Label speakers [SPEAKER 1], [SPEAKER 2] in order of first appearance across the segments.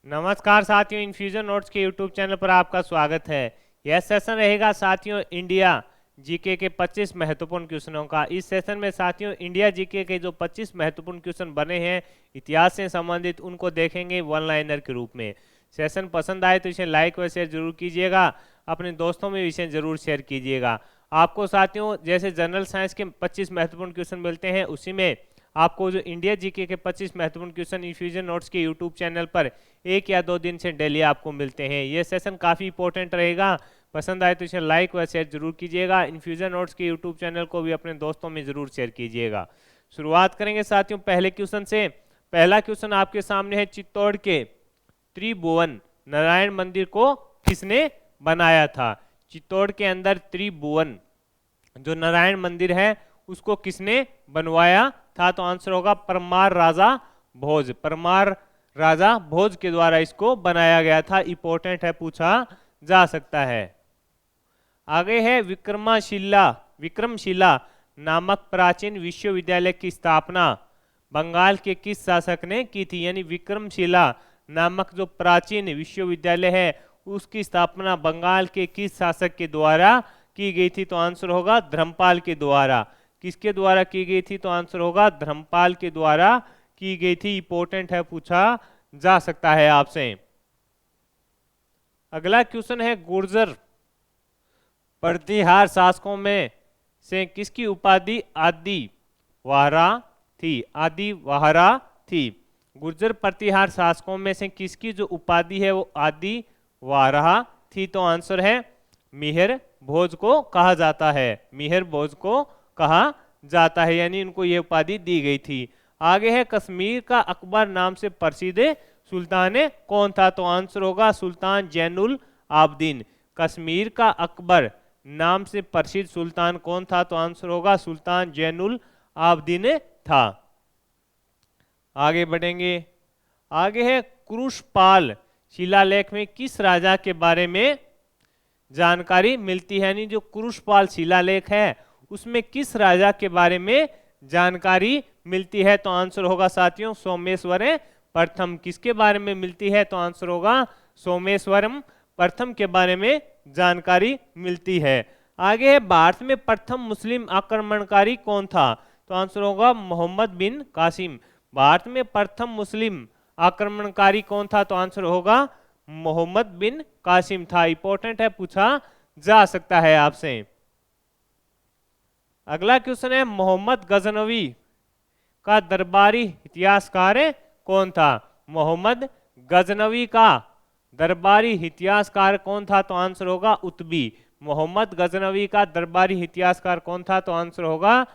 [SPEAKER 1] नमस्कार साथियों, infusion notes के यूट्यूब चैनल पर आपका स्वागत है। यह सेशन रहेगा साथियों इंडिया जीके के 25 महत्वपूर्ण क्वेश्चनों का। इस सेशन में साथियों इंडिया जीके के जो 25 महत्वपूर्ण क्वेश्चन बने हैं इतिहास से संबंधित, उनको देखेंगे वन लाइनर के रूप में। सेशन पसंद आए तो इसे लाइक व शेयर जरूर कीजिएगा, अपने दोस्तों में इसे जरूर शेयर कीजिएगा। आपको साथियों जैसे जनरल साइंस के 25 महत्वपूर्ण क्वेश्चन मिलते हैं, उसी में आपको जो इंडिया जीके के 25 महत्वपूर्ण क्वेश्चन इन्फ्यूजन नोट्स के यूट्यूब चैनल पर 1 या 2 दिन से डेली आपको मिलते हैं। ये सेशन काफ़ी इंपॉर्टेंट रहेगा। पसंद आए तो इसे लाइक व शेयर जरूर कीजिएगा। इन्फ्यूजन नोट्स के यूट्यूब चैनल को भी अपने दोस्तों में जरूर शेयर कीजिएगा। शुरुआत करेंगे साथियों पहले क्वेश्चन से। पहला क्वेश्चन आपके सामने है, चित्तौड़ के त्रिभुवन नारायण मंदिर को किसने बनाया था? चित्तौड़ के अंदर त्रिभुवन जो नारायण मंदिर है उसको किसने बनवाया था? तो आंसर होगा परमार राजा भोज। परमार राजा भोज के द्वारा इसको बनाया गया था। इंपॉर्टेंट है, पूछा जा सकता है। आगे है, विक्रमशिला नामक प्राचीन विश्वविद्यालय की स्थापना बंगाल के किस शासक ने की थी? यानी विक्रमशिला नामक जो प्राचीन विश्वविद्यालय है उसकी स्थापना बंगाल के किस शासक के द्वारा की गई थी? तो आंसर होगा धर्मपाल के द्वारा। किसके द्वारा की गई थी? तो आंसर होगा धर्मपाल के द्वारा की गई थी। इंपॉर्टेंट है, पूछा जा सकता है आपसे। अगला क्वेश्चन है, गुर्जर प्रतिहार शासकों में से किसकी उपाधि आदि वाहरा थी? आदि वाहरा थी। गुर्जर प्रतिहार शासकों में से किसकी जो उपाधि है वो आदि वाहरा थी? तो आंसर है मिहिर भोज को कहा जाता है। मिहिर भोज को कहा जाता है, यानी इनको ये उपाधि दी गई थी। आगे है, कश्मीर का अकबर नाम से प्रसिद्ध सुल्तान कौन था? तो आंसर होगा सुल्तान जैनुल आबदीन। कश्मीर का अकबर नाम से प्रसिद्ध सुल्तान कौन था? तो आंसर होगा सुल्तान जैनुल आबदीन था। आगे बढ़ेंगे। आगे है, कुरुशपाल शिलालेख में किस राजा के बारे में जानकारी मिलती है? यानी जो कुरुशपाल शिलालेख है उसमें किस राजा के बारे में जानकारी मिलती है? तो आंसर होगा साथियों सोमेश्वर प्रथम। किसके बारे में मिलती है? तो आंसर होगा सोमेश्वरम प्रथम के बारे में जानकारी मिलती है। आगे है, भारत में प्रथम मुस्लिम आक्रमणकारी कौन था? तो आंसर होगा मोहम्मद बिन कासिम। भारत में प्रथम मुस्लिम आक्रमणकारी कौन था? तो आंसर होगा मोहम्मद बिन कासिम था। इंपॉर्टेंट है, पूछा जा सकता है आपसे। अगला क्वेश्चन है, मोहम्मद गजनवी का दरबारी इतिहासकार कौन था? मोहम्मद गजनवी का दरबारी इतिहासकार कौन था? तो आंसर होगा उतबी। मोहम्मद गजनवी का दरबारी इतिहासकार कौन था? तो आंसर होगा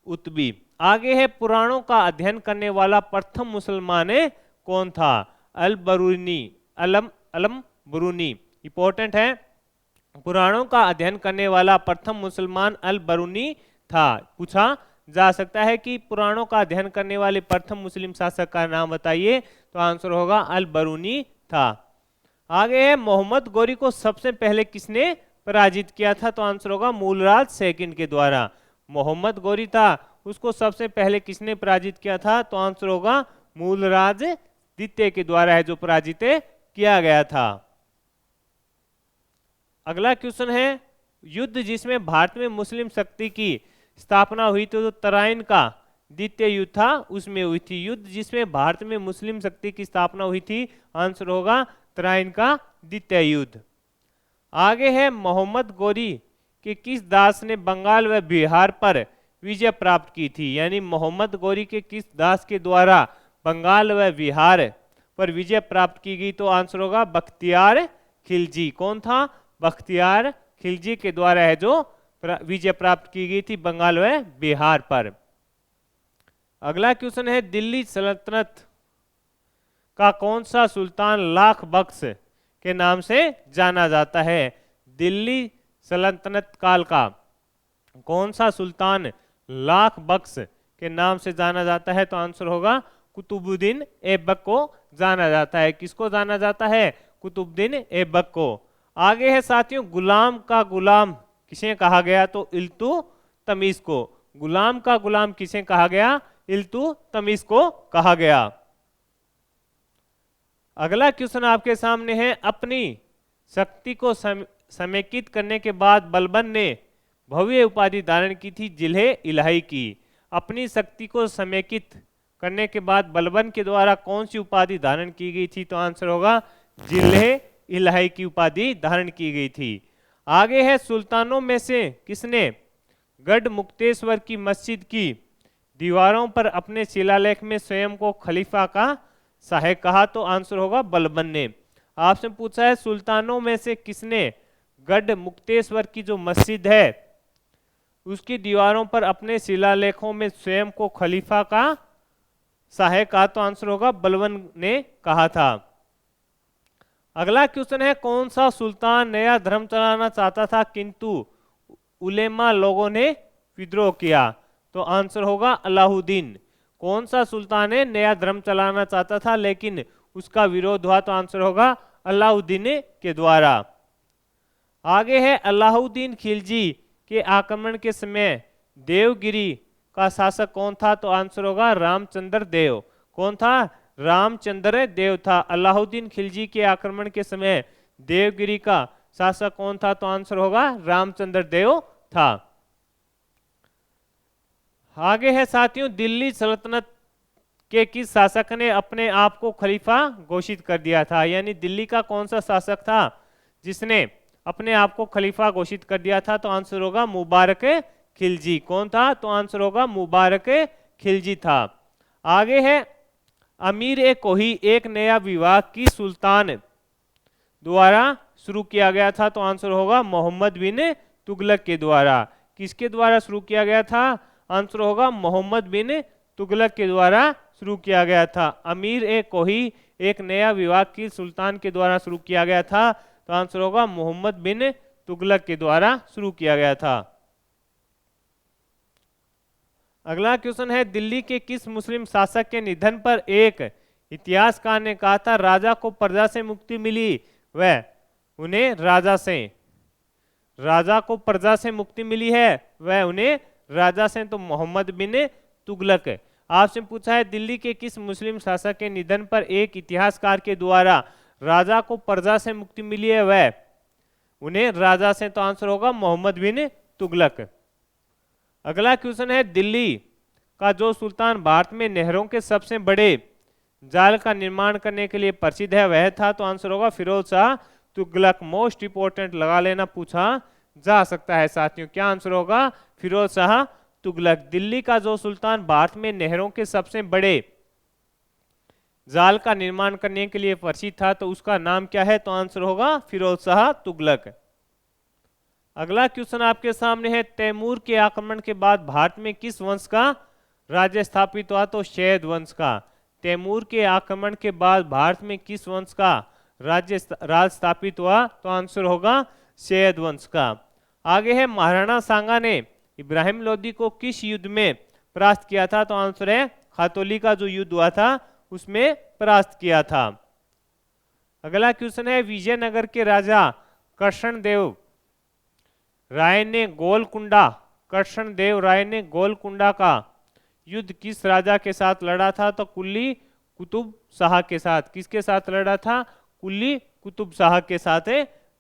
[SPEAKER 1] उतबी। आगे है, पुराणों का अध्ययन करने वाला प्रथम मुसलमान कौन था? अल बरूनी अलम बरूनी। इंपॉर्टेंट है, पुराणों का अध्ययन करने वाला प्रथम मुसलमान अल बरूनी था। पूछा जा सकता है कि पुराणों का अध्ययन करने वाले प्रथम मुस्लिम शासक का नाम बताइए। तो आंसर होगा अल बरूनी था। आगे है, मोहम्मद गौरी को सबसे पहले किसने पराजित किया था? तो आंसर होगा मूलराज सेकंड के द्वारा। मोहम्मद गौरी था, उसको सबसे पहले किसने पराजित किया था? तो आंसर होगा मूलराज द्वितीय के द्वारा है जो पराजित किया गया था। अगला क्वेश्चन है, युद्ध जिसमें भारत में मुस्लिम शक्ति की स्थापना हुई थी, तो तराइन का द्वितीय युद्ध था उसमें हुई थी। युद्ध जिसमें भारत में मुस्लिम शक्ति की स्थापना हुई थी, आंसर होगा तराइन का द्वितीय युद्ध। आगे है, मोहम्मद गौरी के किस दास ने बंगाल व बिहार पर विजय प्राप्त की थी? यानी मोहम्मद गौरी के किस दास के द्वारा बंगाल व बिहार पर विजय प्राप्त की गई? तो आंसर होगा बख्तियार खिलजी। कौन था? बख्तियार खिलजी के द्वारा है जो विजय प्राप्त की गई थी बंगाल व बिहार पर। अगला क्वेश्चन है, दिल्ली सल्तनत का कौन सा सुल्तान लाख बख्श के नाम से जाना जाता है? दिल्ली सल्तनत काल का कौन सा सुल्तान लाख बख्श के नाम से जाना जाता है? तो आंसर होगा कुतुबुद्दीन ऐबक को जाना जाता है। किसको जाना जाता है? कुतुबुद्दीन ऐबक को। आगे है साथियों, गुलाम का गुलाम किसे कहा गया? तो इल्तुतमिश को। गुलाम का गुलाम किसे कहा गया? इल्तुतमिश को कहा गया। अगला क्वेश्चन आपके सामने है, अपनी शक्ति को समेकित करने के बाद बलबन ने भव्य उपाधि धारण की थी जिल्हे इलाही की। अपनी शक्ति को समेकित करने के बाद बलबन के द्वारा कौन सी उपाधि धारण की गई थी? तो आंसर होगा जिल्हे इलाही की उपाधि धारण की गई थी। आगे है, सुल्तानों में से किसने गढ़ मुक्तेश्वर की मस्जिद की दीवारों पर अपने शिलालेख में स्वयं को खलीफा का सहायक कहा? तो आंसर होगा बलबन ने। आपसे पूछा है, सुल्तानों में से किसने गढ़ मुक्तेश्वर की जो मस्जिद है उसकी दीवारों पर अपने शिलालेखों में स्वयं को खलीफा का सहायक कहा? तो आंसर होगा बलबन ने कहा था। अगला क्वेश्चन है, कौन सा सुल्तान नया धर्म चलाना चाहता था किंतु उलेमा लोगों ने विद्रोह किया? तो आंसर होगा अलाउद्दीन। कौन सा सुल्तान है नया धर्म चलाना चाहता था लेकिन उसका विरोध हुआ? तो आंसर होगा अलाउद्दीन के द्वारा। आगे है, अलाउद्दीन खिलजी के आक्रमण के समय देवगिरी का शासक कौन था? तो आंसर होगा रामचंद्र देव। कौन था? रामचंद्र देव था। अलाउद्दीन खिलजी के आक्रमण के समय देवगिरी का शासक कौन था? तो आंसर होगा रामचंद्र देव था। आगे है साथियों, दिल्ली सल्तनत के किस शासक ने अपने आप को खलीफा घोषित कर दिया था? यानी दिल्ली का कौन सा शासक था जिसने अपने आप को खलीफा घोषित कर दिया था? तो आंसर होगा मुबारक खिलजी। कौन था? तो आंसर होगा मुबारक खिलजी था। आगे है, अमीर ए कोही एक नया विवाह की सुल्तान द्वारा शुरू किया गया था? तो आंसर होगा मोहम्मद बिन तुगलक के द्वारा। किसके द्वारा शुरू किया गया था? आंसर होगा मोहम्मद बिन तुगलक के द्वारा शुरू किया गया था। अमीर ए कोही एक नया विवाह की सुल्तान के द्वारा शुरू किया गया था? तो आंसर होगा मोहम्मद बिन तुगलक के द्वारा शुरू किया गया था। अगला क्वेश्चन है, दिल्ली के किस मुस्लिम शासक के निधन पर एक इतिहासकार ने कहा था राजा को प्रजा से मुक्ति मिली वह उन्हें राजा को प्रजा से मुक्ति मिली है वह उन्हें राजा से? तो मोहम्मद बिन तुगलक। आपसे पूछा है, दिल्ली के किस मुस्लिम शासक के निधन पर एक इतिहासकार के द्वारा राजा को प्रजा से मुक्ति मिली है वह उन्हें राजा से? तो आंसर होगा मोहम्मद बिन तुगलक। अगला क्वेश्चन है, दिल्ली का जो सुल्तान भारत में नहरों के सबसे बड़े जाल का निर्माण करने के लिए प्रसिद्ध है वह था? तो आंसर होगा फिरोज शाह तुगलक। मोस्ट इंपोर्टेंट लगा लेना, पूछा जा सकता है साथियों। क्या आंसर होगा? फिरोज शाह तुगलक। दिल्ली का जो सुल्तान भारत में नहरों के सबसे बड़े जाल का निर्माण करने के लिए प्रसिद्ध था तो उसका नाम क्या है? तो आंसर होगा फिरोज शाह तुगलक। अगला क्वेश्चन आपके सामने है, तैमूर के आक्रमण के बाद भारत में किस वंश का राज्य स्थापित हुआ? तो शैद वंश का। तैमूर के आक्रमण के बाद भारत में किस वंश का राज स्थापित हुआ? तो आंसर होगा शैद वंश का। आगे है, महाराणा सांगा ने इब्राहिम लोदी को किस युद्ध में परास्त किया था? तो आंसर है खातौली का जो युद्ध हुआ था उसमें परास्त किया था। अगला क्वेश्चन है, विजयनगर के राजा कृष्णदेव राय ने गोलकुंडा का युद्ध किस राजा के साथ लड़ा था? तो कुली कुतुब शाह के साथ। किसके साथ लड़ा था? कुली कुतुब शाह के साथ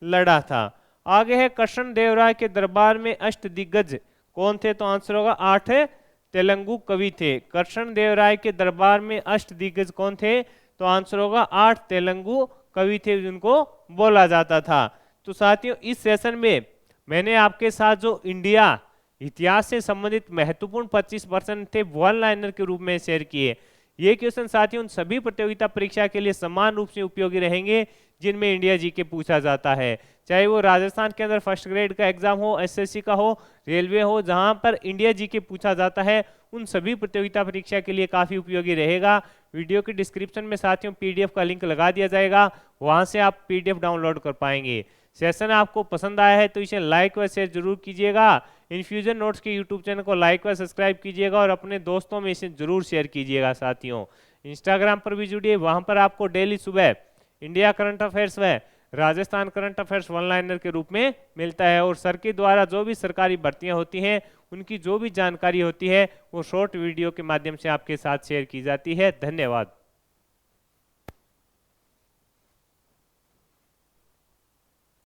[SPEAKER 1] लड़ा था। आगे है, कृष्णदेव राय के दरबार में अष्टदिग्गज कौन थे? तो आंसर होगा 8 तेलुगु कवि थे। कृष्णदेव राय के दरबार में अष्टदिग्गज कौन थे? तो आंसर होगा 8 तेलुगु कवि थे जिनको बोला जाता था। तो साथियों, इस सेशन में मैंने आपके साथ जो इंडिया इतिहास से संबंधित महत्वपूर्ण 25% थे वन लाइनर के रूप में शेयर किए। ये क्वेश्चन साथियों उन सभी प्रतियोगिता परीक्षा के लिए समान रूप से उपयोगी रहेंगे जिनमें इंडिया जीके पूछा जाता है, चाहे वो राजस्थान के अंदर फर्स्ट ग्रेड का एग्जाम हो, एसएससी का हो, रेलवे हो, जहां पर इंडिया जीके पूछा जाता है उन सभी प्रतियोगिता परीक्षा के लिए काफी उपयोगी रहेगा। वीडियो के डिस्क्रिप्शन में साथियों पीडीएफ का लिंक लगा दिया जाएगा, वहां से आप पीडीएफ डाउनलोड कर पाएंगे। सेशन आपको पसंद आया है तो इसे लाइक व शेयर जरूर कीजिएगा। इन्फ्यूजन नोट्स के यूट्यूब चैनल को लाइक व सब्सक्राइब कीजिएगा और अपने दोस्तों में इसे जरूर शेयर कीजिएगा। साथियों इंस्टाग्राम पर भी जुड़िए, वहां पर आपको डेली सुबह इंडिया करंट अफेयर्स व Rajasthan current affairs one liner के रूप में मिलता है और सर के द्वारा जो भी सरकारी भर्तियां होती हैं उनकी जो भी जानकारी होती है वो शॉर्ट वीडियो के माध्यम से आपके साथ शेयर की जाती है। धन्यवाद।